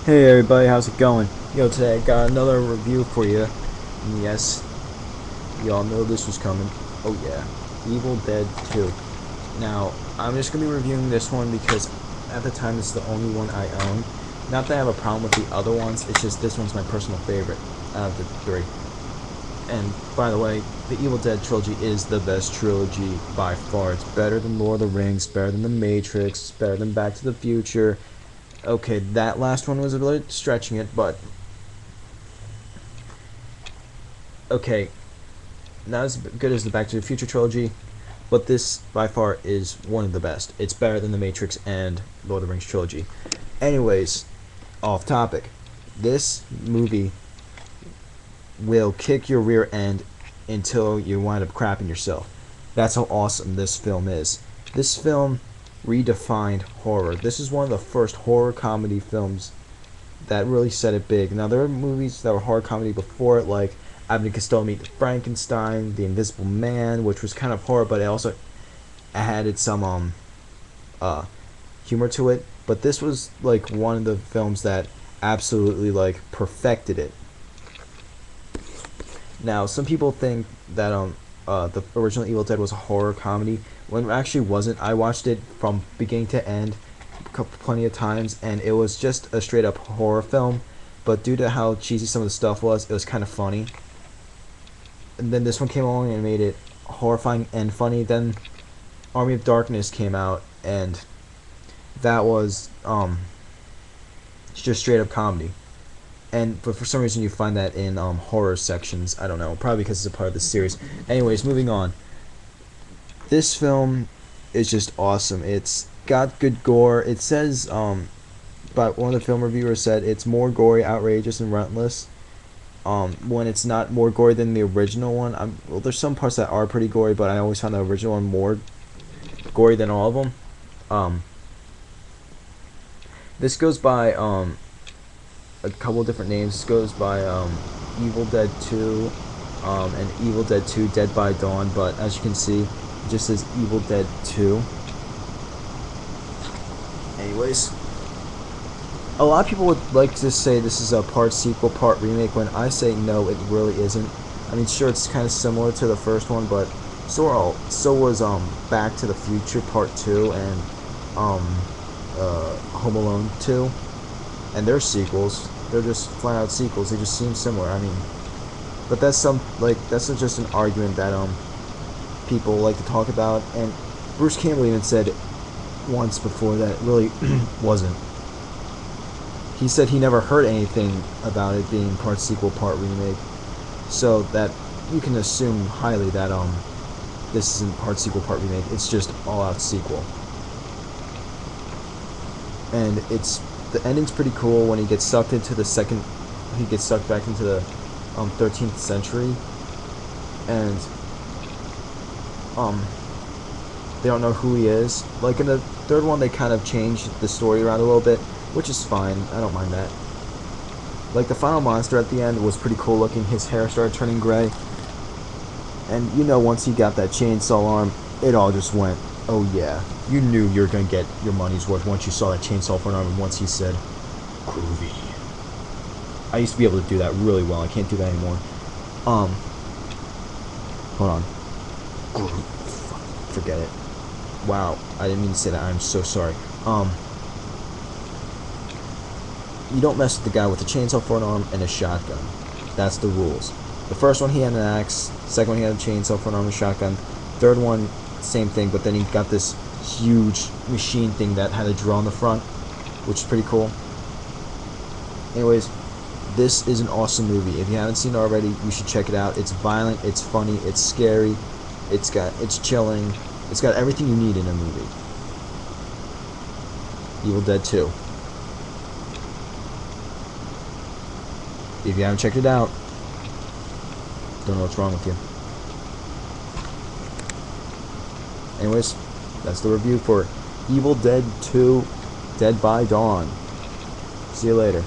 Hey everybody, how's it going? Yo, today I got another review for you. And yes, y'all know this was coming. Oh yeah, Evil Dead 2. Now, I'm just going to be reviewing this one because at the time this is the only one I own. Not that I have a problem with the other ones, it's just this one's my personal favorite out of the three. And by the way, the Evil Dead trilogy is the best trilogy by far. It's better than Lord of the Rings, better than The Matrix, better than Back to the Future. Okay, that last one was a bit stretching it, but okay, not as good as the Back to the Future trilogy, but this by far is one of the best. It's better than the Matrix and Lord of the Rings trilogy. Anyways, off topic. This movie will kick your rear end until you wind up crapping yourself. That's how awesome this film is. This film redefined horror. This is one of the first horror comedy films that really set it big. Now, there were movies that were horror comedy before it, like Abbott and Costello Meet Frankenstein, The Invisible Man, which was kind of horror, but it also added some humor to it. But this was like one of the films that absolutely like perfected it. Now, some people think that the original Evil Dead was a horror comedy when it actually wasn't. I watched it from beginning to end plenty of times, and it was just a straight up horror film. But due to how cheesy some of the stuff was, it was kind of funny. And then this one came along and made it horrifying and funny. Then Army of Darkness came out, and that was just straight up comedy. But for some reason you find that in horror sections. I don't know, probably because it's a part of the series. Anyways, moving on. This film is just awesome. It's got good gore. It says but one of the film reviewers said it's more gory, outrageous, and relentless. When it's not more gory than the original one. Well, there's some parts that are pretty gory, but I always found the original one more gory than all of them. This goes by a couple of different names. This goes by Evil Dead 2 and Evil Dead 2 Dead by Dawn, but as you can see, it just says Evil Dead 2. Anyways, a lot of people would like to say this is a part sequel, part remake, when I say no, it really isn't. I mean, sure, it's kind of similar to the first one, but so was Back to the Future Part 2 and Home Alone 2. And they're sequels. They're just flat out sequels. They just seem similar. I mean, but that's just an argument that people like to talk about. And Bruce Campbell even said once before that it really wasn't. He said he never heard anything about it being part sequel, part remake. So that you can assume highly that this isn't part sequel, part remake. It's just all out sequel. And the ending's pretty cool when he gets sucked into he gets sucked back into the 13th century, and they don't know who he is. Like in the third one, they kind of changed the story around a little bit, which is fine. I don't mind that. Like the final monster at the end was pretty cool looking. His hair started turning gray, and once he got that chainsaw arm, it all just went, oh yeah. You knew you were going to get your money's worth once you saw that chainsaw for an arm, and once he said, groovy. I used to be able to do that really well. I can't do that anymore. Hold on. Forget it. Wow, I didn't mean to say that. I'm so sorry. You don't mess with the guy with a chainsaw for an arm and a shotgun. That's the rules. The first one, he had an axe. Second one, he had a chainsaw for an arm and a shotgun. Third one, same thing, but then he got this huge machine thing that had a draw on the front, which is pretty cool. Anyways, this is an awesome movie. If you haven't seen it already, you should check it out. It's violent, it's funny, it's scary, it's chilling, it's got everything you need in a movie. Evil Dead 2. If you haven't checked it out, don't know what's wrong with you. Anyways, that's the review for Evil Dead 2 Dead by Dawn. See you later.